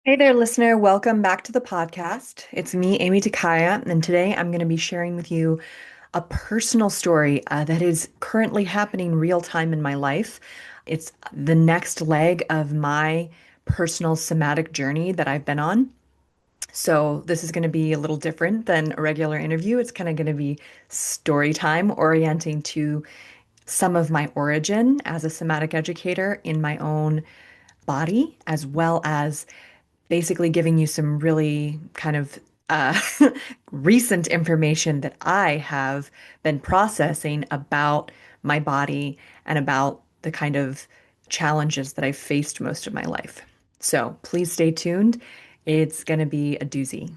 Hey there, listener. Welcome back to the podcast. It's me, Aimee Takaya, and today I'm going to be sharing with you a personal story that is currently happening real time in my life. It's the next leg of my personal somatic journey that I've been on. So this is going to be a little different than a regular interview. It's kind of going to be story time, orienting to some of my origin as a somatic educator in my own body, as well as basically giving you some really kind of uh, recent information that I have been processing about my body and about the kind of challenges that I've faced most of my life. So please stay tuned. It's going to be a doozy.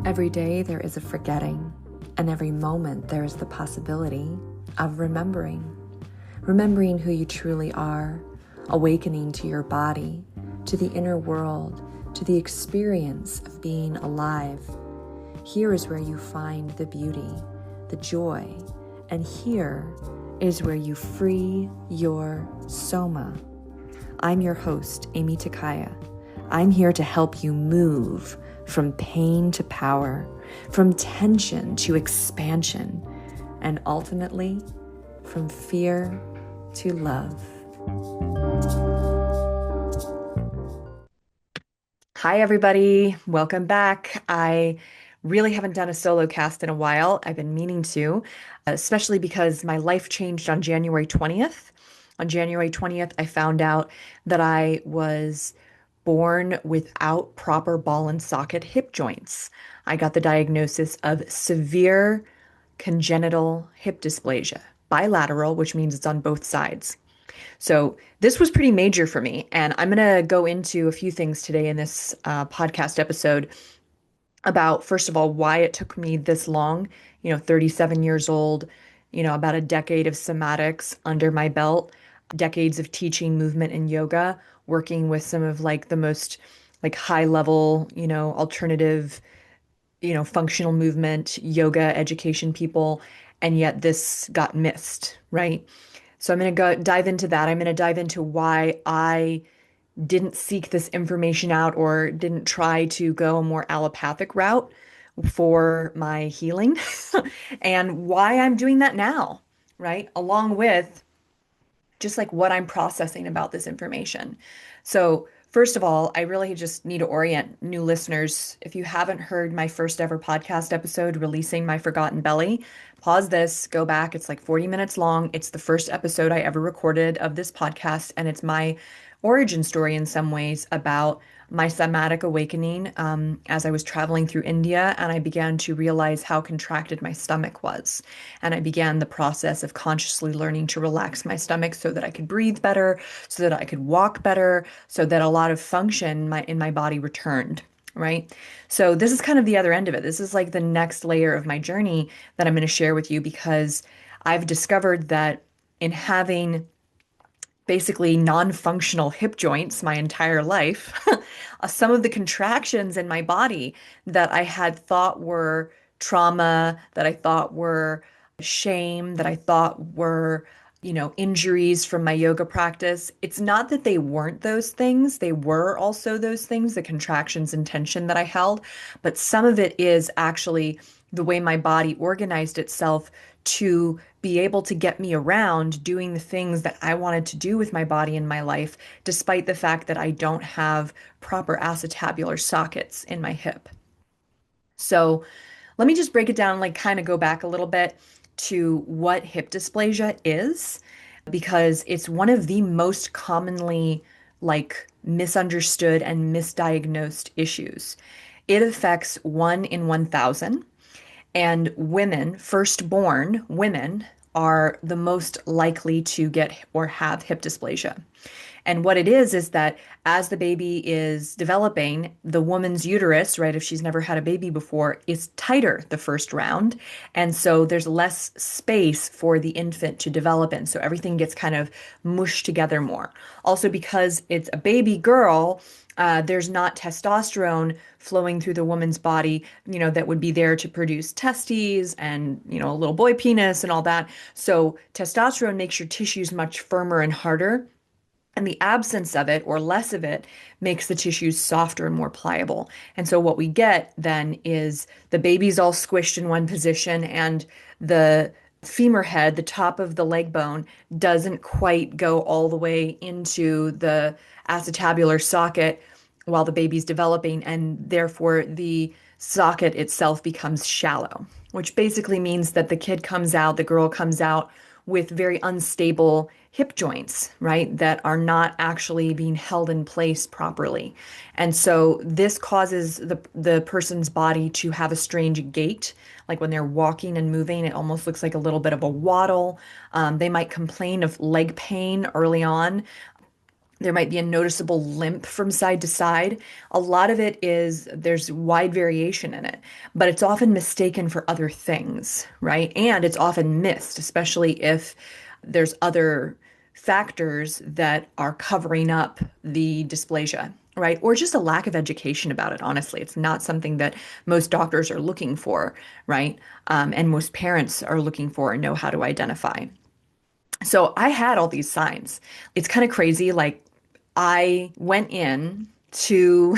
Every day there is a forgetting, and every moment there is the possibility of remembering. Remembering who you truly are, awakening to your body, to the inner world, to the experience of being alive. Here is where you find the beauty, the joy, and here is where you free your soma. I'm your host, Aimee Takaya. I'm here to help you move from pain to power, from tension to expansion, and ultimately from fear to love. Hi, everybody. Welcome back. I really haven't done a solo cast in a while. I've been meaning to, especially because my life changed on January 20th. On January 20th, I found out that I was born without proper ball and socket hip joints. I got the diagnosis of severe congenital hip dysplasia, bilateral, which means it's on both sides. So this was pretty major for me. And I'm going to go into a few things today in this podcast episode about, first of all, why it took me this long, 37 years old, about a decade of somatics under my belt, decades of teaching movement and yoga, working with some of like the most like high level, alternative, functional movement, yoga education people. And yet this got missed, right? So I'm going to go dive into that. I'm going to dive into why I didn't seek this information out or didn't try to go a more allopathic route for my healing and why I'm doing that now, right? Along with just like what I'm processing about this information. So, first of all, I really just need to orient new listeners. If you haven't heard my first ever podcast episode, Releasing My Forgotten Belly, pause this, go back. It's like 40 minutes long. It's the first episode I ever recorded of this podcast, and it's my origin story in some ways about my somatic awakening as I was traveling through India and I began to realize how contracted my stomach was. And I began the process of consciously learning to relax my stomach so that I could breathe better, so that I could walk better, so that a lot of function in my body returned. Right. So this is kind of the other end of it. This is like the next layer of my journey that I'm going to share with you because I've discovered that in having basically non-functional hip joints my entire life, some of the contractions in my body that I had thought were trauma, that I thought were shame, that I thought were, injuries from my yoga practice. It's not that they weren't those things. They were also those things, the contractions and tension that I held. But some of it is actually the way my body organized itself to be able to get me around doing the things that I wanted to do with my body and my life, despite the fact that I don't have proper acetabular sockets in my hip. So let me just break it down, like kind of go back a little bit to what hip dysplasia is, because it's one of the most commonly like misunderstood and misdiagnosed issues. It affects 1 in 1,000. And women, firstborn women, are the most likely to get or have hip dysplasia. And what it is that as the baby is developing, the woman's uterus, right, if she's never had a baby before, is tighter the first round. And so there's less space for the infant to develop in. So everything gets kind of mushed together more. Also, because it's a baby girl, There's not testosterone flowing through the woman's body, that would be there to produce testes and, a little boy penis and all that. So testosterone makes your tissues much firmer and harder. And the absence of it or less of it makes the tissues softer and more pliable. And so what we get then is the baby's all squished in one position and the femur head, the top of the leg bone, doesn't quite go all the way into the acetabular socket while the baby's developing, and therefore the socket itself becomes shallow, which basically means that the kid comes out, the girl comes out with very unstable hip joints, right, that are not actually being held in place properly. And so this causes the person's body to have a strange gait. Like when they're walking and moving, it almost looks like a little bit of a waddle. They might complain of leg pain early on. There might be a noticeable limp from side to side. A lot of it is there's wide variation in it, but it's often mistaken for other things, right? And it's often missed, especially if there's other factors that are covering up the dysplasia, right? Or just a lack of education about it, honestly. It's not something that most doctors are looking for, right? And most parents are looking for and know how to identify. So I had all these signs. It's kind of crazy. Like I went in to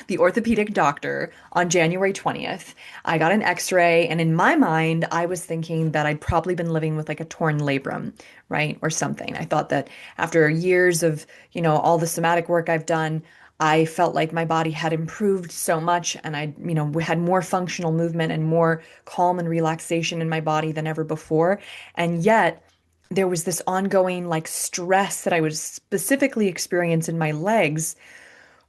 the orthopedic doctor on January 20th. I got an x-ray, and in my mind, I was thinking that I'd probably been living with like a torn labrum, right? Or something. I thought that after years of, all the somatic work I've done, I felt like my body had improved so much and I, had more functional movement and more calm and relaxation in my body than ever before. And yet, there was this ongoing like stress that I would specifically experience in my legs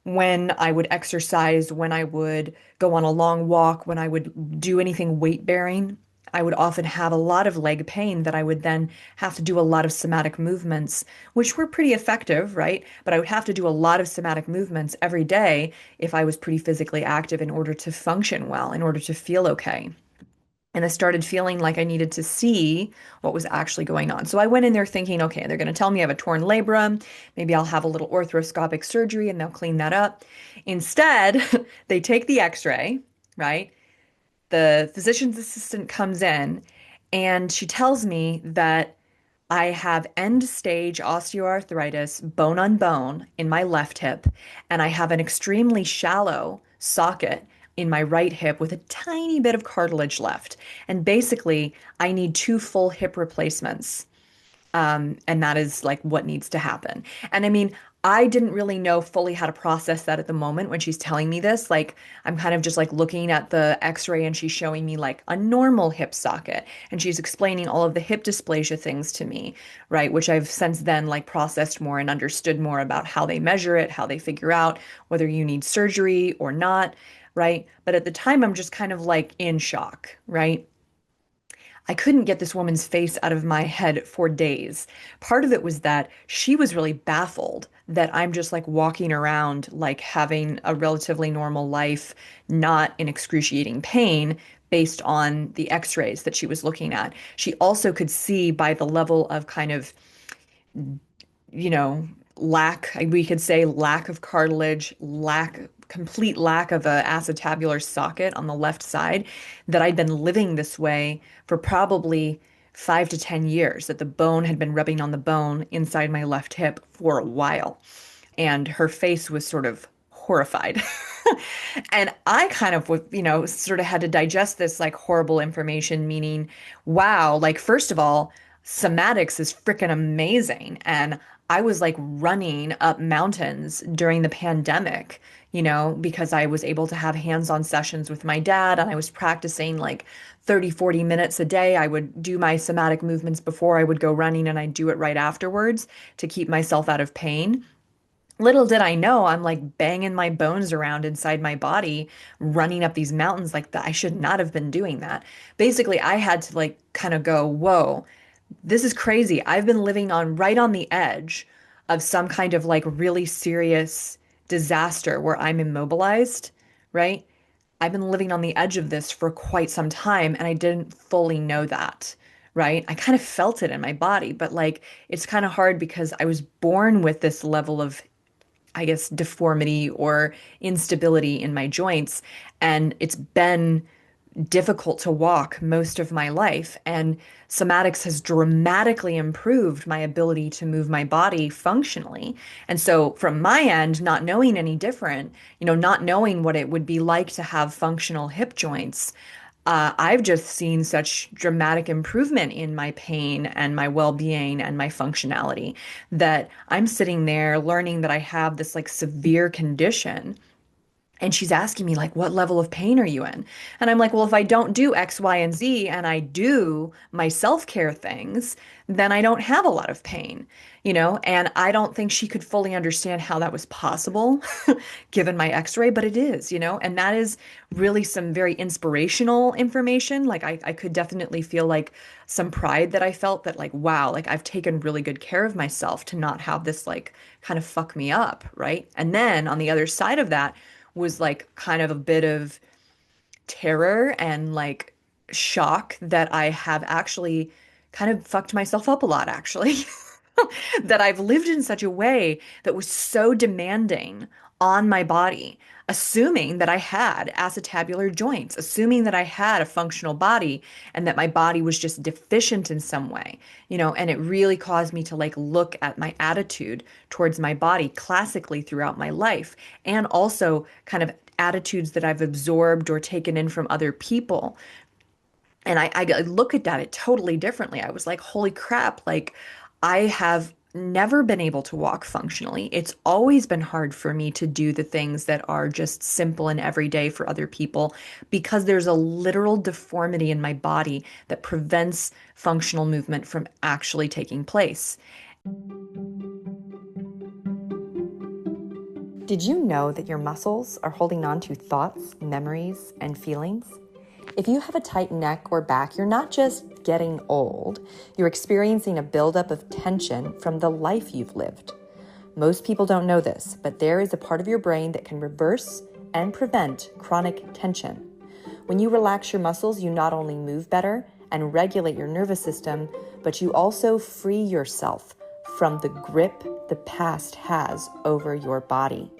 when I would exercise, when I would go on a long walk, when I would do anything weight bearing. I would often have a lot of leg pain that I would then have to do a lot of somatic movements, which were pretty effective, right? But I would have to do a lot of somatic movements every day if I was pretty physically active in order to function well, in order to feel okay. And I started feeling like I needed to see what was actually going on. So I went in there thinking, okay, they're going to tell me I have a torn labrum. Maybe I'll have a little arthroscopic surgery and they'll clean that up. Instead, they take the x-ray, right? The physician's assistant comes in and she tells me that I have end stage osteoarthritis, bone on bone, in my left hip, and I have an extremely shallow socket in my right hip with a tiny bit of cartilage left. And basically, I need two full hip replacements. And that is like what needs to happen. And I mean, I didn't really know fully how to process that at the moment when she's telling me this. Like, I'm kind of just like looking at the x-ray and she's showing me like a normal hip socket and she's explaining all of the hip dysplasia things to me, right? Which I've since then like processed more and understood more about how they measure it, how they figure out whether you need surgery or not, right? But at the time, I'm just kind of like in shock, right? I couldn't get this woman's face out of my head for days. Part of it was that she was really baffled that I'm just like walking around, like having a relatively normal life, not in excruciating pain based on the x-rays that she was looking at. She also could see by the level of kind of, you know, we could say lack of cartilage, complete lack of a acetabular socket on the left side, that I'd been living this way for probably 5 to 10 years, that the bone had been rubbing on the bone inside my left hip for a while. And her face was sort of horrified. And I kind of, sort of had to digest this like horrible information, meaning, wow, like, first of all, somatics is freaking amazing. And I was like running up mountains during the pandemic, because I was able to have hands-on sessions with my dad and I was practicing like 30, 40 minutes a day. I would do my somatic movements before I would go running and I'd do it right afterwards to keep myself out of pain. Little did I know, I'm like banging my bones around inside my body, running up these mountains like that. I should not have been doing that. Basically, I had to like kind of go, whoa, this is crazy. I've been living on right on the edge of some kind of like really serious disaster where I'm immobilized, right? I've been living on the edge of this for quite some time and I didn't fully know that, right? I kind of felt it in my body, but like it's kind of hard because I was born with this level of I guess, deformity or instability in my joints. And it's been difficult to walk most of my life. And somatics has dramatically improved my ability to move my body functionally. And so, from my end, not knowing any different, not knowing what it would be like to have functional hip joints, I've just seen such dramatic improvement in my pain and my well-being and my functionality that I'm sitting there learning that I have this like severe condition, and she's asking me, like, what level of pain are you in? And I'm like, well, if I don't do X, Y, and Z and I do my self-care things, then I don't have a lot of pain, And I don't think she could fully understand how that was possible given my x-ray, but it is, And that is really some very inspirational information. Like, I could definitely feel like some pride that I felt that, like, wow, like I've taken really good care of myself to not have this, like, kind of fuck me up, right? And then on the other side of that, was like kind of a bit of terror and like shock that I have actually kind of fucked myself up a lot, actually. That I've lived in such a way that was so demanding on my body, assuming that I had acetabular joints, assuming that I had a functional body and that my body was just deficient in some way, and it really caused me to like look at my attitude towards my body classically throughout my life, and also kind of attitudes that I've absorbed or taken in from other people. And I look at that it totally differently. I was like, holy crap, like I have never been able to walk functionally. It's always been hard for me to do the things that are just simple and everyday for other people because there's a literal deformity in my body that prevents functional movement from actually taking place. Did you know that your muscles are holding on to thoughts, memories, and feelings? If you have a tight neck or back, you're not just getting old, you're experiencing a buildup of tension from the life you've lived. Most people don't know this, but there is a part of your brain that can reverse and prevent chronic tension. When you relax your muscles, you not only move better and regulate your nervous system, but you also free yourself from the grip the past has over your body.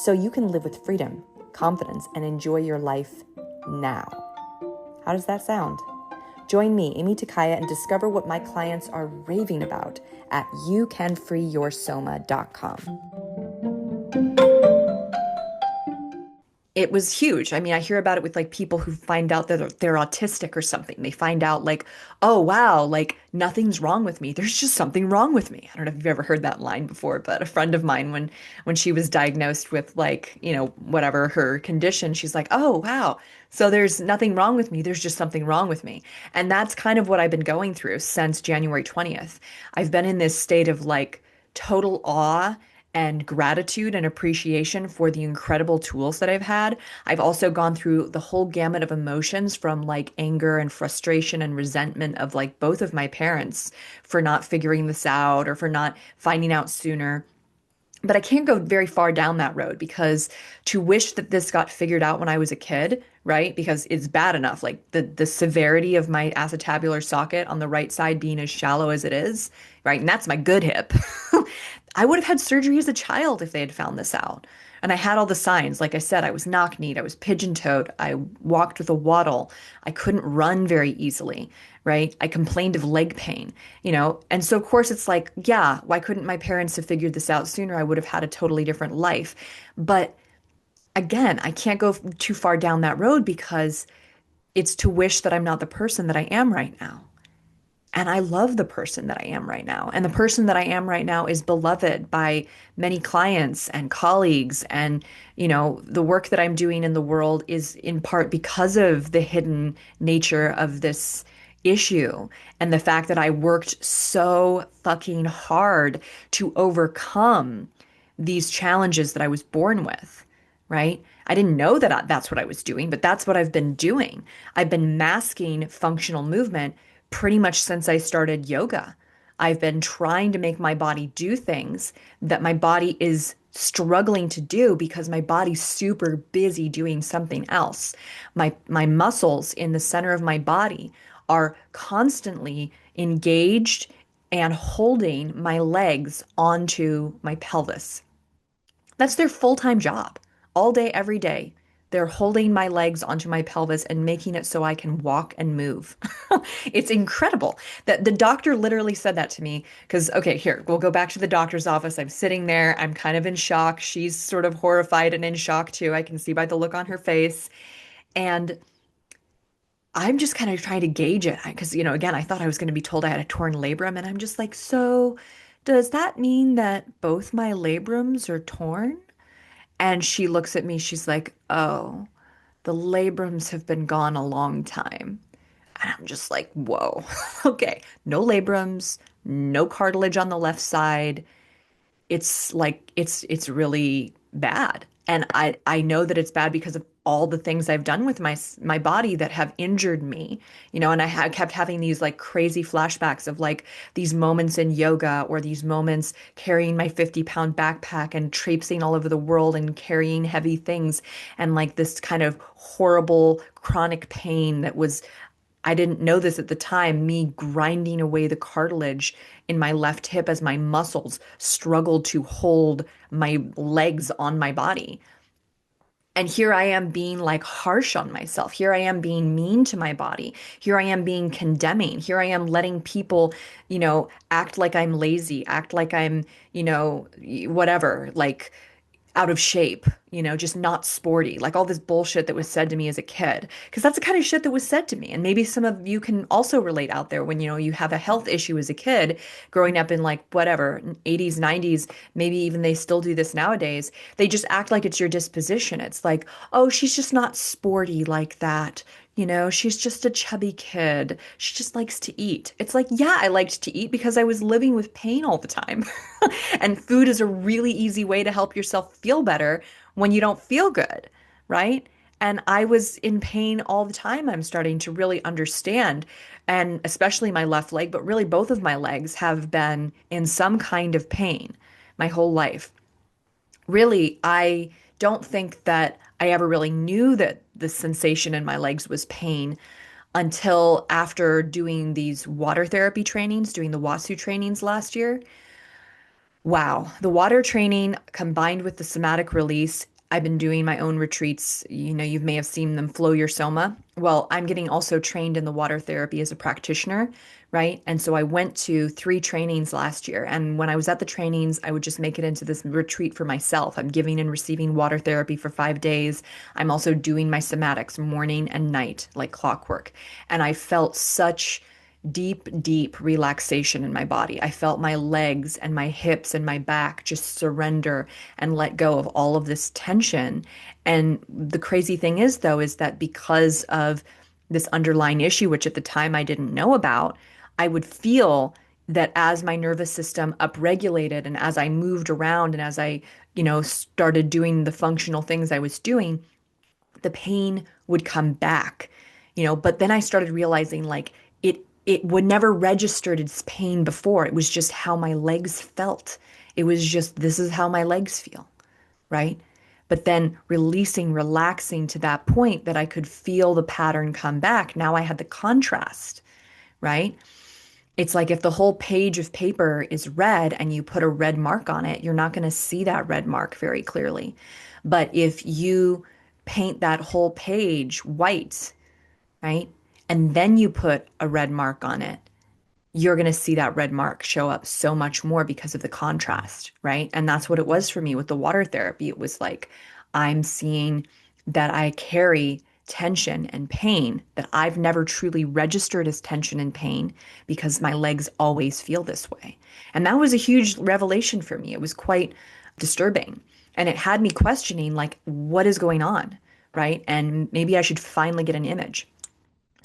So you can live with freedom, confidence, and enjoy your life now. How does that sound? Join me, Aimee Takaya, and discover what my clients are raving about at youcanfreeyoursoma.com. It was huge. I mean, I hear about it with like people who find out that they're autistic or something. They find out like, oh wow, like nothing's wrong with me. There's just something wrong with me. I don't know if you've ever heard that line before, but a friend of mine, when she was diagnosed with like, whatever her condition, she's like, oh wow. So there's nothing wrong with me. There's just something wrong with me. And that's kind of what I've been going through since January 20th. I've been in this state of like total awe and gratitude and appreciation for the incredible tools that I've had. I've also gone through the whole gamut of emotions from like anger and frustration and resentment of like both of my parents for not figuring this out or for not finding out sooner. But I can't go very far down that road because to wish that this got figured out when I was a kid, right? Because it's bad enough, like the severity of my acetabular socket on the right side being as shallow as it is, right? And that's my good hip. I would have had surgery as a child if they had found this out. And I had all the signs. Like I said, I was knock-kneed, I was pigeon-toed, I walked with a waddle, I couldn't run very easily, right? I complained of leg pain, And so, of course, it's like, yeah, why couldn't my parents have figured this out sooner? I would have had a totally different life. But again, I can't go too far down that road because it's to wish that I'm not the person that I am right now. And I love the person that I am right now. And the person that I am right now is beloved by many clients and colleagues. And, the work that I'm doing in the world is in part because of the hidden nature of this issue and the fact that I worked so fucking hard to overcome these challenges that I was born with, right? I didn't know that that's what I was doing, but that's what I've been doing. I've been masking functional movement pretty much since I started yoga. I've been trying to make my body do things that my body is struggling to do because my body's super busy doing something else. My muscles in the center of my body are constantly engaged and holding my legs onto my pelvis. That's their full-time job. All day, every day. They're holding my legs onto my pelvis and making it so I can walk and move. It's incredible that the doctor literally said that to me. Because, okay, here, we'll go back to the doctor's office. I'm sitting there. I'm kind of in shock. She's sort of horrified and in shock too. I can see by the look on her face. And I'm just kind of trying to gauge it. Because, again, I thought I was going to be told I had a torn labrum. And I'm just like, so does that mean that both my labrums are torn? And she looks at me, she's like, oh, the labrums have been gone a long time. And I'm just like, whoa, okay, no labrums, no cartilage on the left side. It's like it's really bad. And I know that it's bad because of all the things I've done with my body that have injured me, and I had kept having these like crazy flashbacks of like these moments in yoga or these moments carrying my 50-pound backpack and traipsing all over the world and carrying heavy things and like this kind of horrible chronic pain that was, I didn't know this at the time, me grinding away the cartilage in my left hip as my muscles struggled to hold my legs on my body. And here I am being like harsh on myself. Here I am being mean to my body. Here I am being condemning. Here I am letting people, act like I'm lazy, act like I'm, whatever, like out of shape, just not sporty, like all this bullshit that was said to me as a kid. Because that's the kind of shit that was said to me. And maybe some of you can also relate out there when, you have a health issue as a kid growing up in like whatever, 80s, 90s, maybe even they still do this nowadays. They just act like it's your disposition. It's like, oh, she's just not sporty like that. She's just a chubby kid. She just likes to eat. It's like, yeah, I liked to eat because I was living with pain all the time. And food is a really easy way to help yourself feel better when you don't feel good, right? And I was in pain all the time. I'm starting to really understand. And especially my left leg, but really both of my legs have been in some kind of pain my whole life. Really, I don't think that I ever really knew that the sensation in my legs was pain until after doing these water therapy trainings, doing the WASU trainings last year. Wow. The water training combined with the somatic release, I've been doing my own retreats. You may have seen them, Flow Your Soma. Well, I'm getting also trained in the water therapy as a practitioner, right? And so I went to 3 trainings last year. And when I was at the trainings, I would just make it into this retreat for myself. I'm giving and receiving water therapy for 5 days. I'm also doing my somatics morning and night, like clockwork. And I felt such deep, deep relaxation in my body. I felt my legs and my hips and my back just surrender and let go of all of this tension. And the crazy thing is, though, is that because of this underlying issue, which at the time I didn't know about, I would feel that as my nervous system upregulated and as I moved around and as I, started doing the functional things I was doing, the pain would come back, but then I started realizing like it would never registered its pain before. It was just how my legs felt. It was just, this is how my legs feel, right? But then releasing, relaxing to that point that I could feel the pattern come back. Now I had the contrast, right? It's like if the whole page of paper is red and you put a red mark on it, you're not going to see that red mark very clearly. But if you paint that whole page white, right? And then you put a red mark on it, you're going to see that red mark show up so much more because of the contrast, right? And that's what it was for me with the water therapy. It was like, I'm seeing that I carry tension and pain that I've never truly registered as tension and pain because my legs always feel this way. And that was a huge revelation for me. It was quite disturbing. And it had me questioning, like, what is going on, right? And maybe I should finally get an image.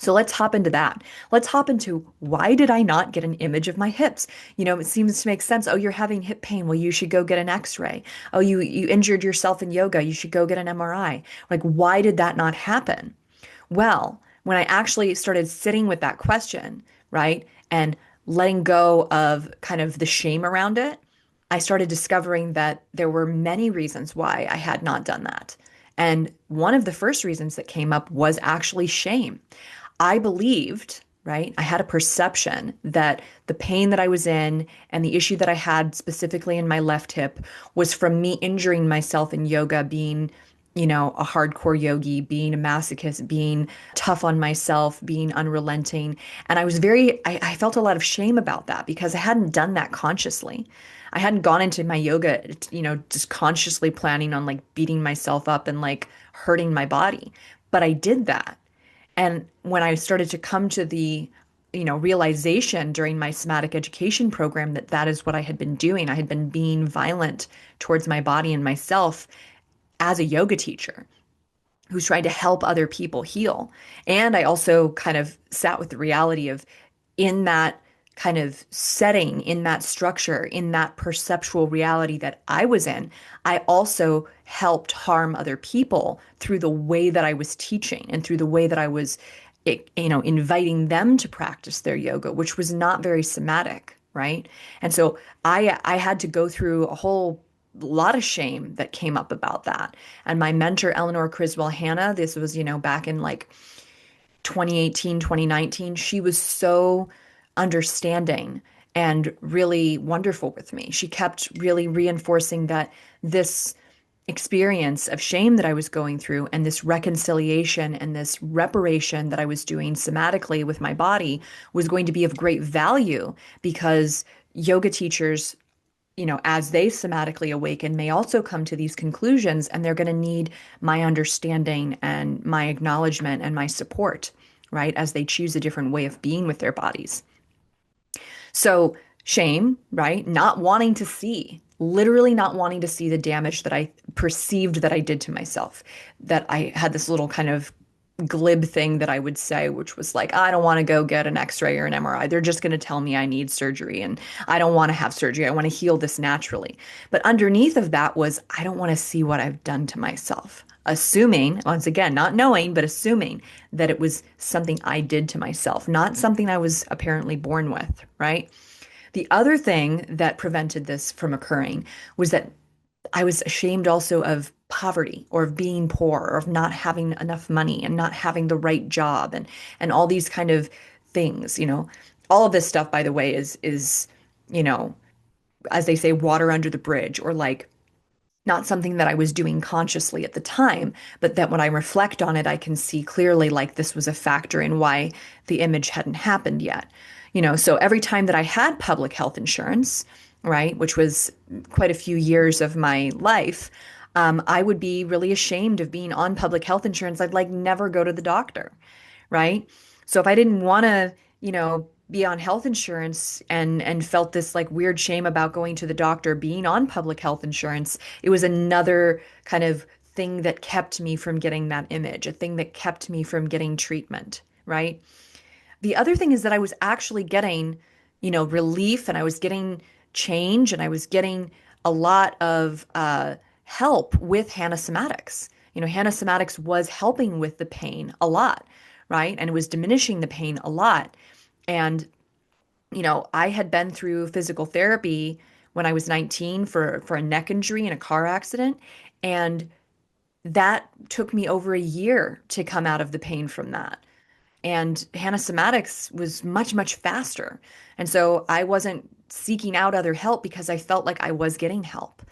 So let's hop into that. Let's hop into why did I not get an image of my hips? It seems to make sense. Oh, you're having hip pain. Well, you should go get an x-ray. Oh, you injured yourself in yoga. You should go get an MRI. Like, why did that not happen? Well, when I actually started sitting with that question, right, and letting go of kind of the shame around it, I started discovering that there were many reasons why I had not done that. And one of the first reasons that came up was actually shame. I believed, right? I had a perception that the pain that I was in and the issue that I had specifically in my left hip was from me injuring myself in yoga, being, a hardcore yogi, being a masochist, being tough on myself, being unrelenting. And I felt a lot of shame about that because I hadn't done that consciously. I hadn't gone into my yoga, just consciously planning on like beating myself up and like hurting my body. But I did that. And when I started to come to the, realization during my somatic education program that that is what I had been doing, I had been being violent towards my body and myself as a yoga teacher who's trying to help other people heal. And I also kind of sat with the reality of in that kind of setting, in that structure, in that perceptual reality that I was in, I also helped harm other people through the way that I was teaching and through the way that I was, inviting them to practice their yoga, which was not very somatic, right? And so I had to go through a whole lot of shame that came up about that. And my mentor, Eleanor Criswell Hanna, this was, back in like 2018, 2019, she was so understanding and really wonderful with me. She kept really reinforcing that this experience of shame that I was going through and this reconciliation and this reparation that I was doing somatically with my body was going to be of great value because yoga teachers, as they somatically awaken, may also come to these conclusions, and they're going to need my understanding and my acknowledgement and my support, right? As they choose a different way of being with their bodies. So, shame, right? Not wanting to see, literally not wanting to see the damage that I perceived that I did to myself. That I had this little kind of glib thing that I would say, which was like, I don't want to go get an x-ray or an MRI. They're just going to tell me I need surgery and I don't want to have surgery. I want to heal this naturally. But underneath of that was, I don't want to see what I've done to myself. Assuming, once again, not knowing, but assuming that it was something I did to myself, not something I was apparently born with, right? The other thing that prevented this from occurring was that I was ashamed also of poverty or of being poor or of not having enough money and not having the right job and all these kind of things, All of this stuff, by the way, is, you know, as they say, water under the bridge or like not something that I was doing consciously at the time, but that when I reflect on it, I can see clearly like this was a factor in why the image hadn't happened yet. So every time that I had public health insurance, right, which was quite a few years of my life, I would be really ashamed of being on public health insurance. I'd like never go to the doctor, right? So if I didn't want to, be on health insurance and felt this like weird shame about going to the doctor, being on public health insurance, it was another kind of thing that kept me from getting that image, a thing that kept me from getting treatment, right? The other thing is that I was actually getting, relief and I was getting change and I was getting a lot of help with Hannah Somatics. Hannah Somatics was helping with the pain a lot, right? And it was diminishing the pain a lot. And, I had been through physical therapy when I was 19 for a neck injury in a car accident. And that took me over a year to come out of the pain from that. And Hannah Somatics was much, much faster. And so I wasn't seeking out other help because I felt like I was getting help,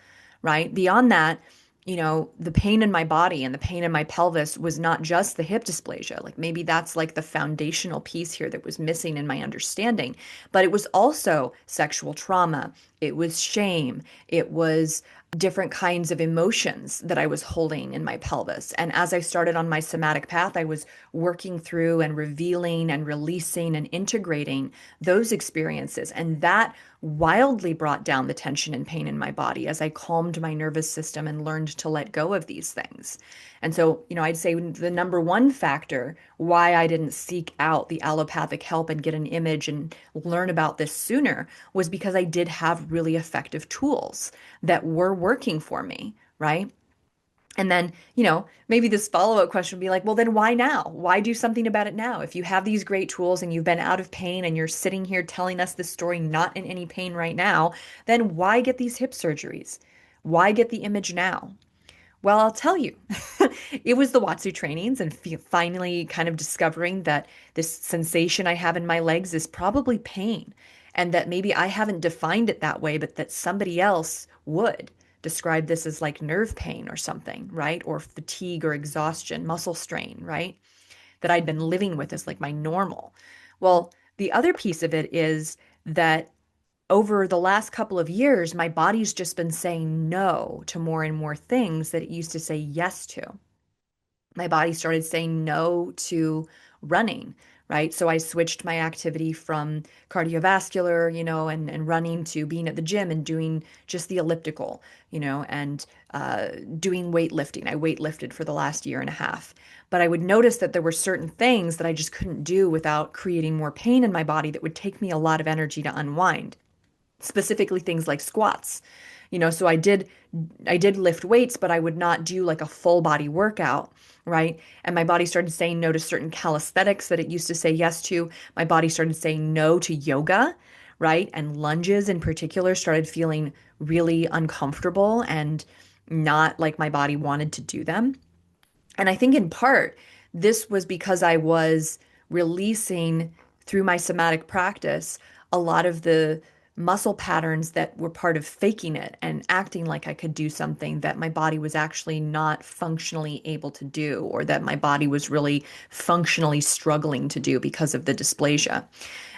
right? Beyond that, the pain in my body and the pain in my pelvis was not just the hip dysplasia. Like maybe that's like the foundational piece here that was missing in my understanding, but it was also sexual trauma. It was shame. It was different kinds of emotions that I was holding in my pelvis. And as I started on my somatic path, I was working through and revealing and releasing and integrating those experiences. And that wildly brought down the tension and pain in my body as I calmed my nervous system and learned to let go of these things. And so, I'd say the number one factor why I didn't seek out the allopathic help and get an image and learn about this sooner was because I did have really effective tools that were working for me, right? And then, maybe this follow-up question would be like, well, then why now? Why do something about it now? If you have these great tools and you've been out of pain and you're sitting here telling us this story not in any pain right now, then why get these hip surgeries? Why get the image now? Well, I'll tell you. It was the Watsu trainings and finally kind of discovering that this sensation I have in my legs is probably pain, and that maybe I haven't defined it that way, but that somebody else would describe this as like nerve pain or something, right? Or fatigue or exhaustion, muscle strain, right? That I'd been living with as like my normal. Well, the other piece of it is that over the last couple of years, my body's just been saying no to more and more things that it used to say yes to. My body started saying no to running, right? So I switched my activity from cardiovascular, and running to being at the gym and doing just the elliptical, and doing weightlifting. I weightlifted for the last year and a half. But I would notice that there were certain things that I just couldn't do without creating more pain in my body that would take me a lot of energy to unwind, specifically things like squats. So I did lift weights, but I would not do like a full body workout, right? And my body started saying no to certain calisthenics that it used to say yes to. My body started saying no to yoga, right? And lunges in particular started feeling really uncomfortable and not like my body wanted to do them. And I think in part, this was because I was releasing through my somatic practice a lot of the muscle patterns that were part of faking it and acting like I could do something that my body was actually not functionally able to do, or that my body was really functionally struggling to do because of the dysplasia.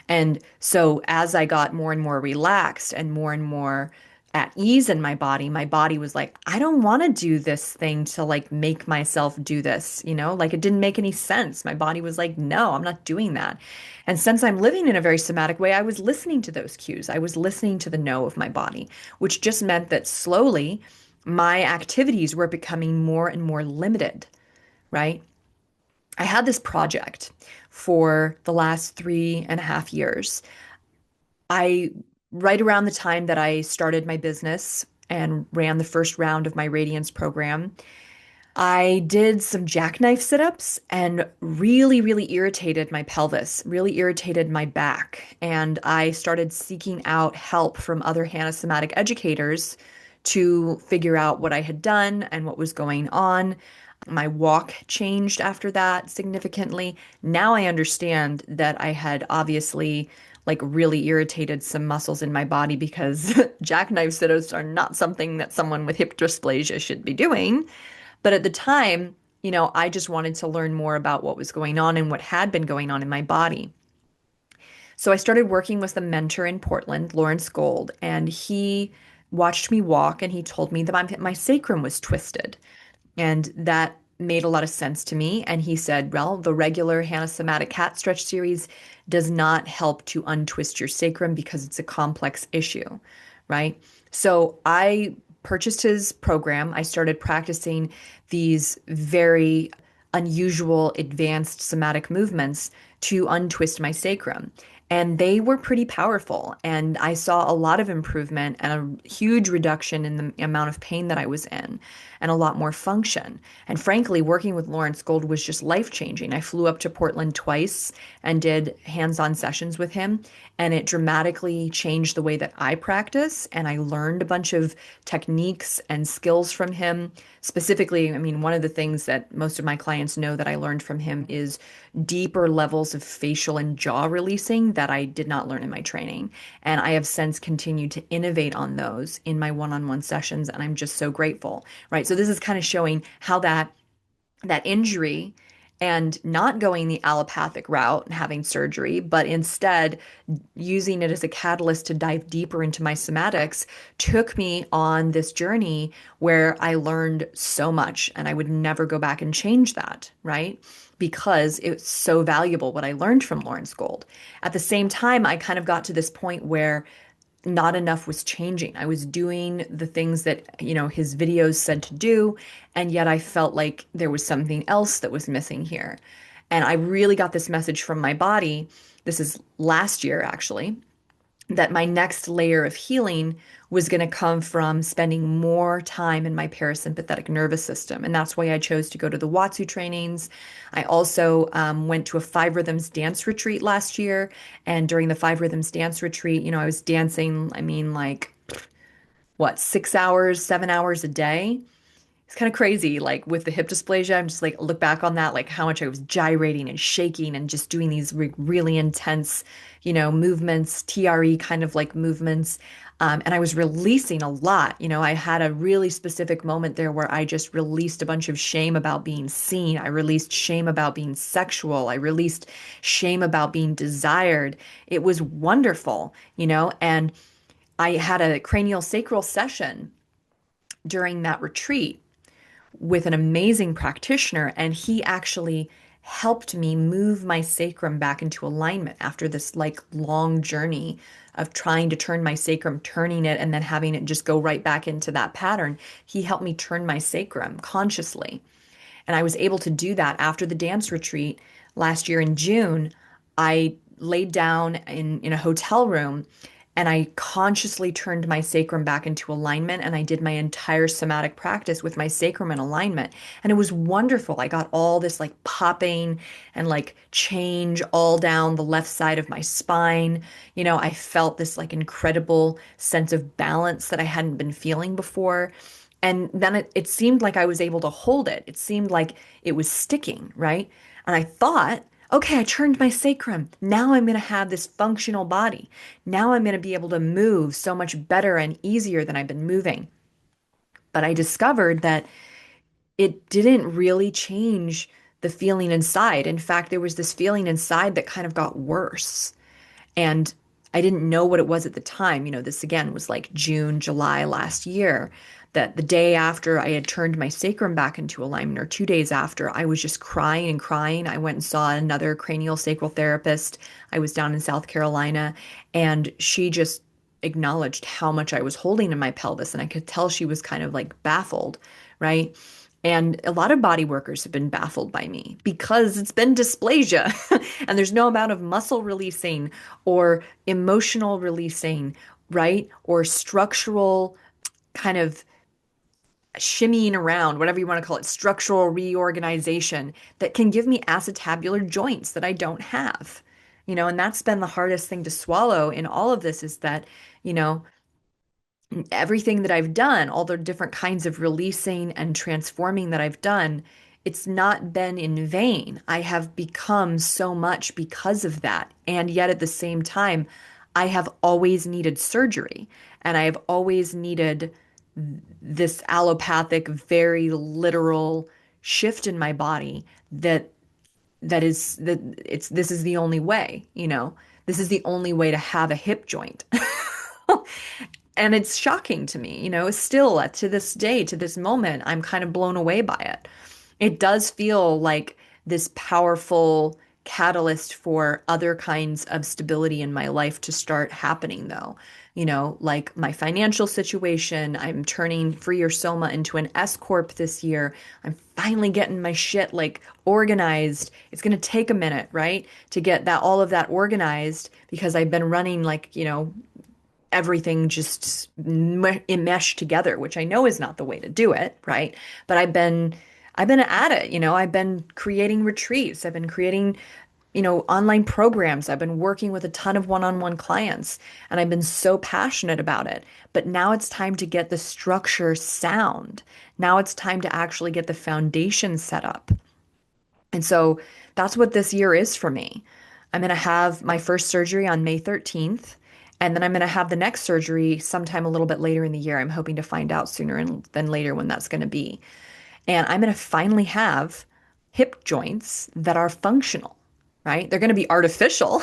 And so as I got more and more relaxed and more at ease in my body was like, I don't want to do this thing to like make myself do this, like it didn't make any sense. My body was like, no, I'm not doing that. And since I'm living in a very somatic way, I was listening to those cues. I was listening to the no of my body, which just meant that slowly my activities were becoming more and more limited, right? I had this project for the last 3.5 years. I, right around the time that I started my business and ran the first round of my Radiance program, I did some jackknife sit-ups and really, really irritated my pelvis, really irritated my back. And I started seeking out help from other somatic educators to figure out what I had done and what was going on. My walk changed after that significantly. Now I understand that I had obviously like really irritated some muscles in my body because jackknife sit-ups are not something that someone with hip dysplasia should be doing. But at the time, I just wanted to learn more about what was going on and what had been going on in my body. So I started working with a mentor in Portland, Lawrence Gold, and he watched me walk and he told me that my sacrum was twisted. And that made a lot of sense to me. And he said, well, the regular somatic cat stretch series does not help to untwist your sacrum because it's a complex issue, right? So I purchased his program. I started practicing these very unusual advanced somatic movements to untwist my sacrum. And they were pretty powerful. And I saw a lot of improvement and a huge reduction in the amount of pain that I was in and a lot more function. And frankly, working with Lawrence Gold was just life changing. I flew up to Portland twice and did hands on sessions with him. And it dramatically changed the way that I practice. And I learned a bunch of techniques and skills from him. Specifically, I mean, one of the things that most of my clients know that I learned from him is deeper levels of facial and jaw releasing that I did not learn in my training. And I have since continued to innovate on those in my one-on-one sessions. And I'm just so grateful, right? So this is kind of showing how that injury and not going the allopathic route and having surgery, but instead using it as a catalyst to dive deeper into my somatics took me on this journey where I learned so much and I would never go back and change that, right? Because it's so valuable what I learned from Lawrence Gold. At the same time, I kind of got to this point where not enough was changing. I was doing the things that, his videos said to do, and yet I felt like there was something else that was missing here. And I really got this message from my body. This is last year, actually, that my next layer of healing was going to come from spending more time in my parasympathetic nervous system. And that's why I chose to go to the Watsu trainings. I also went to a Five Rhythms dance retreat last year. And during the Five Rhythms dance retreat, I was dancing, I mean, like, what, 6 hours, 7 hours a day. It's kind of crazy. Like with the hip dysplasia, I'm just like look back on that, like how much I was gyrating and shaking and just doing these really intense, movements, TRE kind of like movements. And I was releasing a lot. I had a really specific moment there where I just released a bunch of shame about being seen. I released shame about being sexual. I released shame about being desired. It was wonderful, and I had a cranial sacral session during that retreat with an amazing practitioner, and he actually helped me move my sacrum back into alignment after this like long journey of trying to turn my sacrum, turning it, and then having it just go right back into that pattern. He helped me turn my sacrum consciously. And I was able to do that after the dance retreat last year in June. I laid down in a hotel room and I consciously turned my sacrum back into alignment, and I did my entire somatic practice with my sacrum in alignment. And it was wonderful. I got all this like popping and like change all down the left side of my spine. I felt this like incredible sense of balance that I hadn't been feeling before. And then it seemed like I was able to hold it. It seemed like it was sticking, right? And I thought, okay, I turned my sacrum. Now I'm going to have this functional body. Now I'm going to be able to move so much better and easier than I've been moving. But I discovered that it didn't really change the feeling inside. In fact, there was this feeling inside that kind of got worse. And I didn't know what it was at the time. This again was like June, July last year, that the day after I had turned my sacrum back into alignment, or 2 days after, I was just crying and crying. I went and saw another cranial sacral therapist. I was down in South Carolina, and she just acknowledged how much I was holding in my pelvis. And I could tell she was kind of like baffled, right? And a lot of body workers have been baffled by me because it's been dysplasia and there's no amount of muscle releasing or emotional releasing, right? Or structural kind of shimmying around, whatever you want to call it, structural reorganization that can give me acetabular joints that I don't have. And that's been the hardest thing to swallow in all of this is that, you know, everything that I've done, all the different kinds of releasing and transforming that I've done, it's not been in vain. I have become so much because of that. And yet at the same time, I have always needed surgery and I have always needed this allopathic, very literal shift in my body that it's this is the only way. This is the only way to have a hip joint. And it's shocking to me, still to this day, to this moment, I'm kind of blown away by it. It does feel like this powerful catalyst for other kinds of stability in my life to start happening, though. Like my financial situation, I'm turning Freer Soma into an S Corp this year. I'm finally getting my shit like organized. It's going to take a minute, right? To get that all of that organized because I've been running like, everything just enmeshed together, which I know is not the way to do it, right? But I've been at it, I've been creating retreats, I've been creating, online programs, I've been working with a ton of one-on-one clients, and I've been so passionate about it. But now it's time to get the structure sound. Now it's time to actually get the foundation set up. And so that's what this year is for me. I'm going to have my first surgery on May 13th, and then I'm going to have the next surgery sometime a little bit later in the year. I'm hoping to find out sooner than later when that's going to be. And I'm going to finally have hip joints that are functional, right? They're going to be artificial,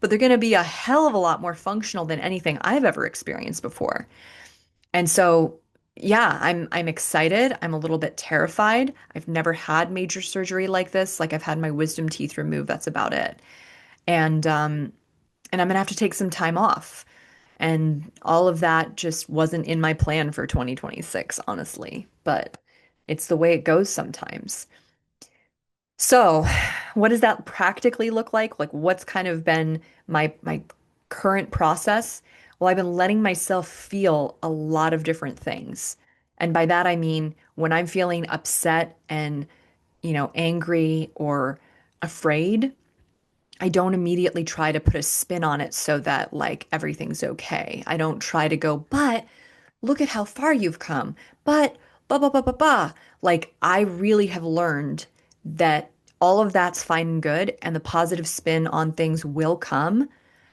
but they're going to be a hell of a lot more functional than anything I've ever experienced before. And so, yeah, I'm excited. I'm a little bit terrified. I've never had major surgery like this. Like I've had my wisdom teeth removed. That's about it. And I'm gonna have to take some time off. And all of that just wasn't in my plan for 2026, honestly. But it's the way it goes sometimes. So, what does that practically look like? Like what's kind of been my current process? Well, I've been letting myself feel a lot of different things. And by that I mean when I'm feeling upset and, angry or afraid, I don't immediately try to put a spin on it so that like everything's okay. I don't try to go, but look at how far you've come. But blah, blah, blah, blah, blah. Like, I really have learned that all of that's fine and good, and the positive spin on things will come,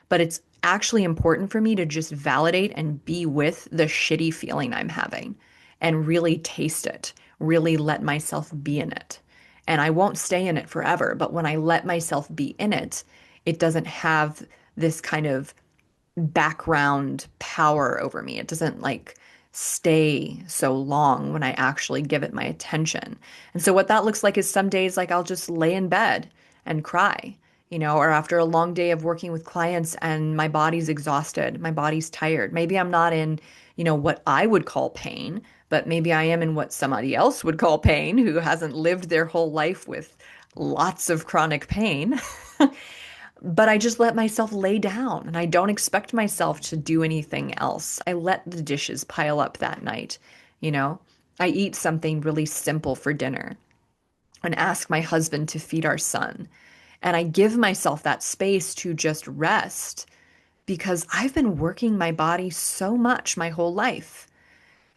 but it's actually important for me to just validate and be with the shitty feeling I'm having and really taste it, really let myself be in it. And I won't stay in it forever, but when I let myself be in it, it doesn't have this kind of background power over me. It doesn't like stay so long when I actually give it my attention. And so what that looks like is some days like I'll just lay in bed and cry, or after a long day of working with clients and my body's exhausted, my body's tired. Maybe I'm not in, what I would call pain, but maybe I am in what somebody else would call pain who hasn't lived their whole life with lots of chronic pain. But I just let myself lay down and I don't expect myself to do anything else. I let the dishes pile up that night, you know? I eat something really simple for dinner and ask my husband to feed our son. And I give myself that space to just rest because I've been working my body so much my whole life.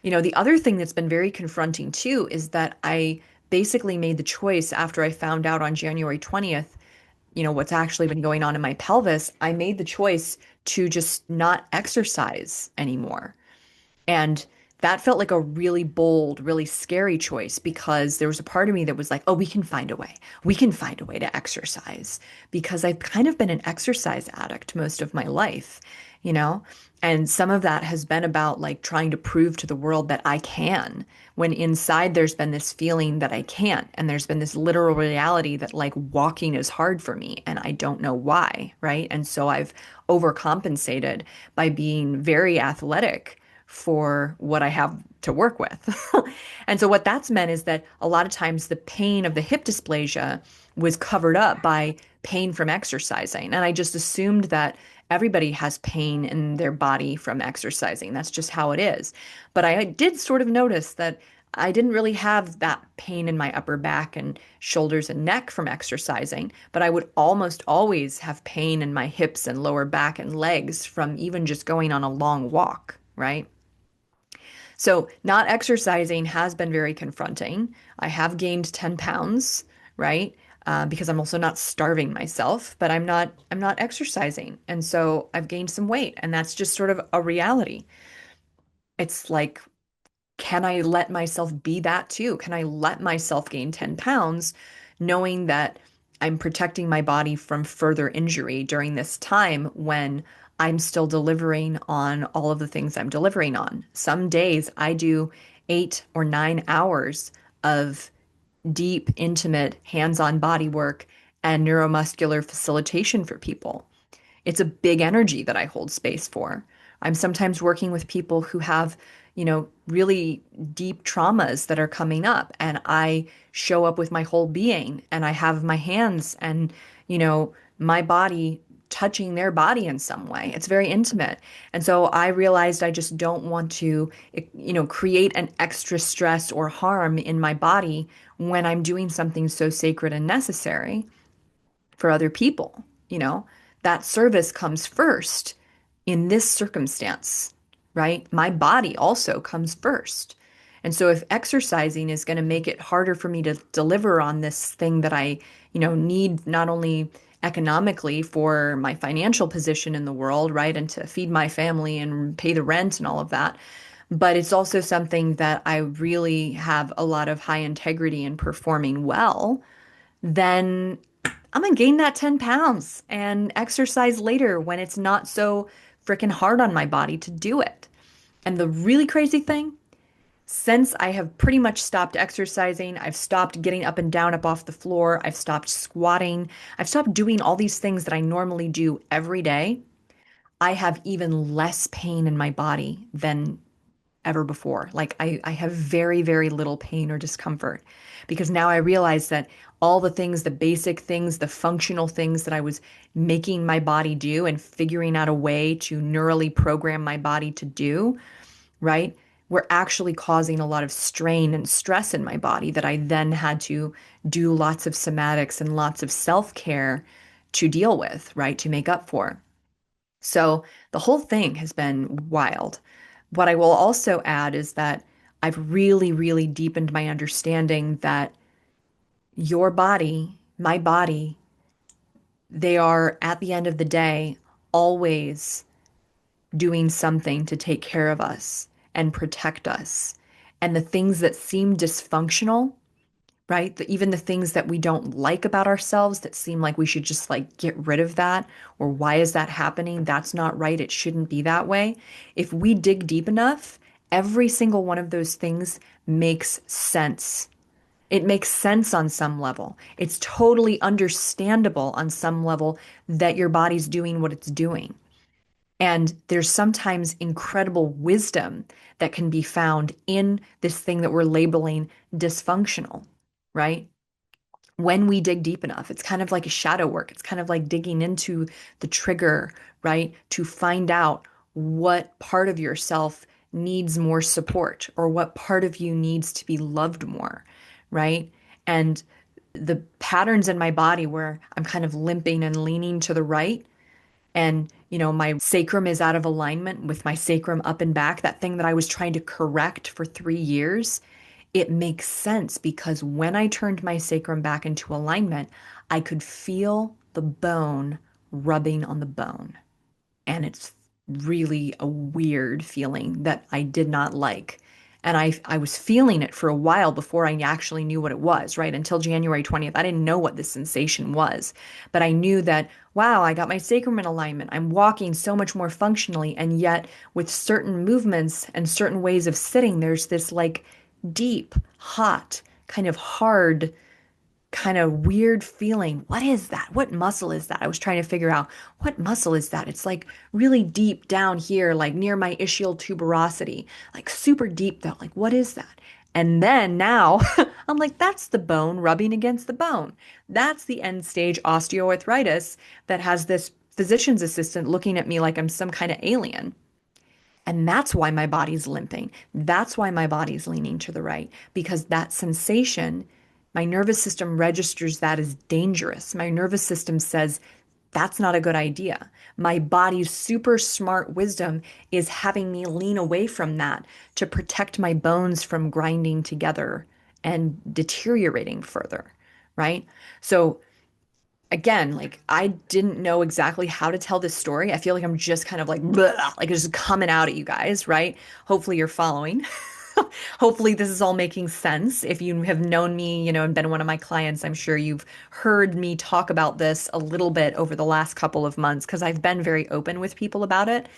The other thing that's been very confronting too is that I basically made the choice after I found out on January 20th what's actually been going on in my pelvis, I made the choice to just not exercise anymore. And that felt like a really bold, really scary choice because there was a part of me that was like, oh, we can find a way. We can find a way to exercise because I've kind of been an exercise addict most of my life, you know? And some of that has been about like trying to prove to the world that I can, when inside there's been this feeling that I can't. And there's been this literal reality that like walking is hard for me and I don't know why, right? And so I've overcompensated by being very athletic for what I have to work with. And so what that's meant is that a lot of times the pain of the hip dysplasia was covered up by pain from exercising. And I just assumed that everybody has pain in their body from exercising. That's just how it is. But I did sort of notice that I didn't really have that pain in my upper back and shoulders and neck from exercising, but I would almost always have pain in my hips and lower back and legs from even just going on a long walk, right? So, not exercising has been very confronting. I have gained 10 pounds, right? Because I'm also not starving myself, but I'm not exercising. And so I've gained some weight, and that's just sort of a reality. It's like, can I let myself be that too? Can I let myself gain 10 pounds knowing that I'm protecting my body from further injury during this time when I'm still delivering on all of the things I'm delivering on? Some days I do 8 or 9 hours of deep, intimate, hands-on body work and neuromuscular facilitation for people. It's a big energy that I hold space for. I'm sometimes working with people who have, really deep traumas that are coming up, and I show up with my whole being and I have my hands and, my body touching their body in some way. It's very intimate. And so I realized I just don't want to, create an extra stress or harm in my body when I'm doing something so sacred and necessary for other people. That service comes first in this circumstance, right? My body also comes first. And so if exercising is going to make it harder for me to deliver on this thing that I, need not only economically for my financial position in the world, right? And to feed my family and pay the rent and all of that, but it's also something that I really have a lot of high integrity in performing well, then I'm gonna gain that 10 pounds and exercise later when it's not so freaking hard on my body to do it. And the really crazy thing, since I have pretty much stopped exercising, I've stopped getting up and down up off the floor, I've stopped squatting, I've stopped doing all these things that I normally do every day, I have even less pain in my body than ever before. Like I have very, very little pain or discomfort because now I realize that all the things, the basic things, the functional things that I was making my body do and figuring out a way to neurally program my body to do, right, were actually causing a lot of strain and stress in my body that I then had to do lots of somatics and lots of self-care to deal with, right, to make up for. So the whole thing has been wild. What I will also add is that I've really, really deepened my understanding that your body, my body, they are at the end of the day always doing something to take care of us and protect us. And the things that seem dysfunctional, right? Even the things that we don't like about ourselves that seem like we should just like get rid of that, or why is that happening? That's not right. It shouldn't be that way. If we dig deep enough, every single one of those things makes sense. It makes sense on some level. It's totally understandable on some level that your body's doing what it's doing. And there's sometimes incredible wisdom that can be found in this thing that we're labeling dysfunctional, right? When we dig deep enough, it's kind of like a shadow work. It's kind of like digging into the trigger, right? To find out what part of yourself needs more support or what part of you needs to be loved more, right? And the patterns in my body where I'm kind of limping and leaning to the right, and my sacrum is out of alignment with my sacrum up and back, that thing that I was trying to correct for 3 years, it makes sense because when I turned my sacrum back into alignment, I could feel the bone rubbing on the bone. And it's really a weird feeling that I did not like. And I was feeling it for a while before I actually knew what it was, right? Until January 20th, I didn't know what this sensation was. But I knew that, wow, I got my sacrum in alignment. I'm walking so much more functionally. And yet, with certain movements and certain ways of sitting, there's this like deep, hot, kind of hard, kind of weird feeling. What is that? What muscle is that? I was trying to figure out what muscle is that? It's like really deep down here, like near my ischial tuberosity, like super deep though. Like, what is that? And then now I'm like, that's the bone rubbing against the bone. That's the end stage osteoarthritis that has this physician's assistant looking at me like I'm some kind of alien. And that's why my body's limping. That's why my body's leaning to the right, because that sensation, my nervous system registers that as dangerous. My nervous system says, that's not a good idea. My body's super smart wisdom is having me lean away from that to protect my bones from grinding together and deteriorating further, right? So again, like I didn't know exactly how to tell this story. I feel like I'm just kind of like, bleh, like it's just coming out at you guys, right? Hopefully you're following. Hopefully this is all making sense. If you have known me, and been one of my clients, I'm sure you've heard me talk about this a little bit over the last couple of months because I've been very open with people about it.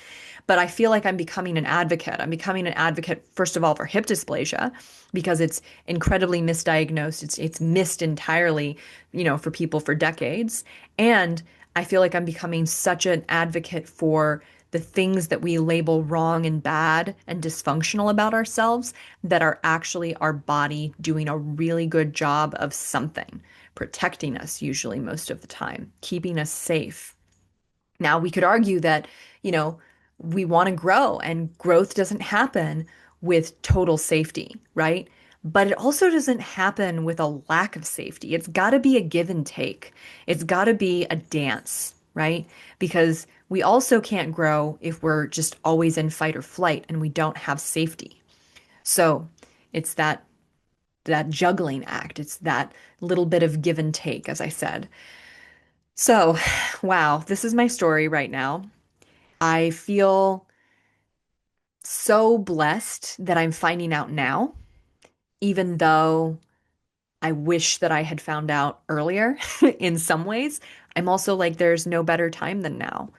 But I feel like I'm becoming an advocate. I'm becoming an advocate, first of all, for hip dysplasia because it's incredibly misdiagnosed. It's missed entirely, for people for decades. And I feel like I'm becoming such an advocate for the things that we label wrong and bad and dysfunctional about ourselves that are actually our body doing a really good job of something, protecting us usually most of the time, keeping us safe. Now, we could argue that, you know, we want to grow and growth doesn't happen with total safety, right? But it also doesn't happen with a lack of safety. It's got to be a give and take. It's got to be a dance, right? Because we also can't grow if we're just always in fight or flight and we don't have safety. So it's that juggling act. It's that little bit of give and take, as I said. So, wow, this is my story right now. I feel so blessed that I'm finding out now, even though I wish that I had found out earlier in some ways. I'm also like, there's no better time than now.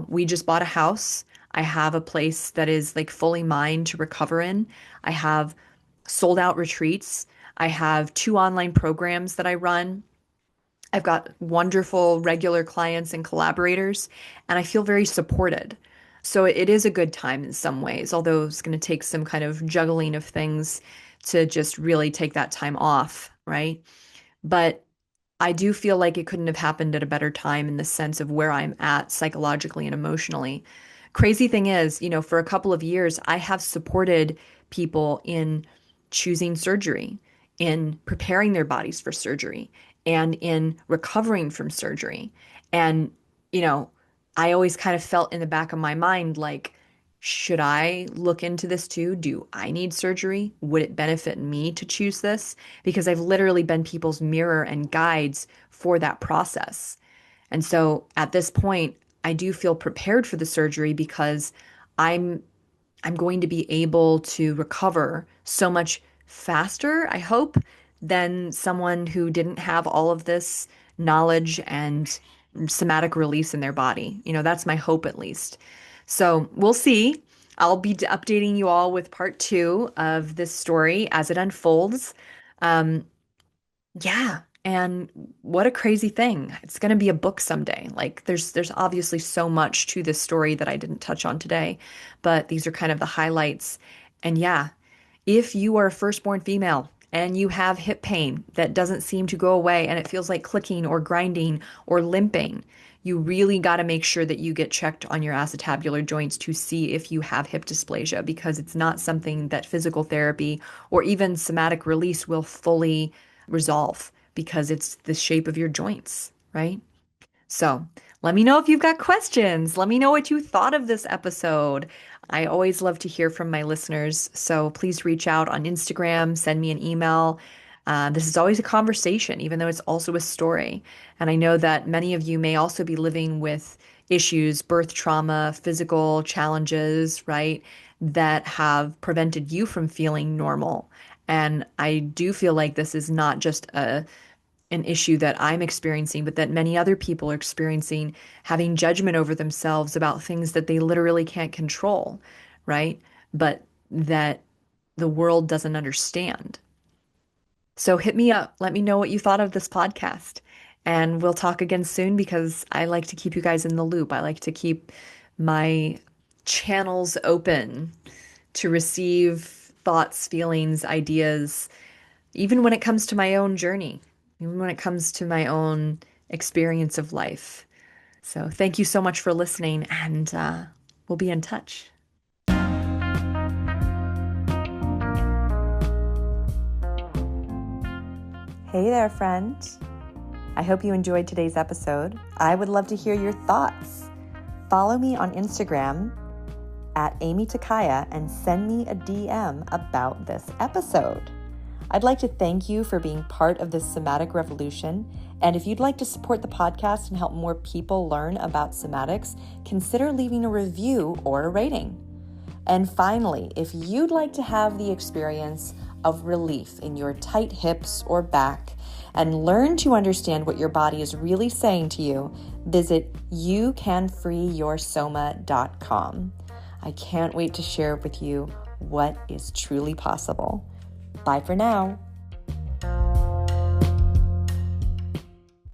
We just bought a house. I have a place that is like fully mine to recover in. I have sold out retreats. I have 2 online programs that I run. I've got wonderful regular clients and collaborators, and I feel very supported. So it is a good time in some ways, although it's going to take some kind of juggling of things to just really take that time off, right? But I do feel like it couldn't have happened at a better time in the sense of where I'm at psychologically and emotionally. Crazy thing is, for a couple of years, I have supported people in choosing surgery, in preparing their bodies for surgery, and in recovering from surgery. And, you know, I always kind of felt in the back of my mind like, Should I look into this too? Do I need surgery? Would it benefit me to choose this? Because I've literally been people's mirror and guides for that process. And so at this point, I do feel prepared for the surgery because I'm I'm going to be able to recover so much faster, I hope, than someone who didn't have all of this knowledge and somatic release in their body. That's my hope at least. So we'll see. I'll be updating you all with part two of this story as it unfolds. Um, yeah, and what a crazy thing. It's going to be a book someday. Like there's obviously so much to this story that I didn't touch on today, but these are kind of the highlights. And yeah, if you are a firstborn female and you have hip pain that doesn't seem to go away and it feels like clicking or grinding or limping, you really got to make sure that you get checked on your acetabular joints to see if you have hip dysplasia because it's not something that physical therapy or even somatic release will fully resolve because it's the shape of your joints, right? So let me know if you've got questions. Let me know what you thought of this episode. I always love to hear from my listeners. So please reach out on Instagram, send me an email. This is always a conversation, even though it's also a story. And I know that many of you may also be living with issues, birth trauma, physical challenges, right, that have prevented you from feeling normal. And I do feel like this is not just an issue that I'm experiencing, but that many other people are experiencing, having judgment over themselves about things that they literally can't control, right? But that the world doesn't understand. So hit me up. Let me know what you thought of this podcast. And we'll talk again soon because I like to keep you guys in the loop. I like to keep my channels open to receive thoughts, feelings, ideas, even when it comes to my own journey, even when it comes to my own experience of life. So thank you so much for listening, and we'll be in touch. Hey there, friend. I hope you enjoyed today's episode. I would love to hear your thoughts. Follow me on Instagram at Aimee Takaya and send me a DM about this episode. I'd like to thank you for being part of this somatic revolution. And if you'd like to support the podcast and help more people learn about somatics, consider leaving a review or a rating. And finally, if you'd like to have the experience of relief in your tight hips or back and learn to understand what your body is really saying to you, visit youcanfreeyoursoma.com. I can't wait to share with you what is truly possible. Bye for now.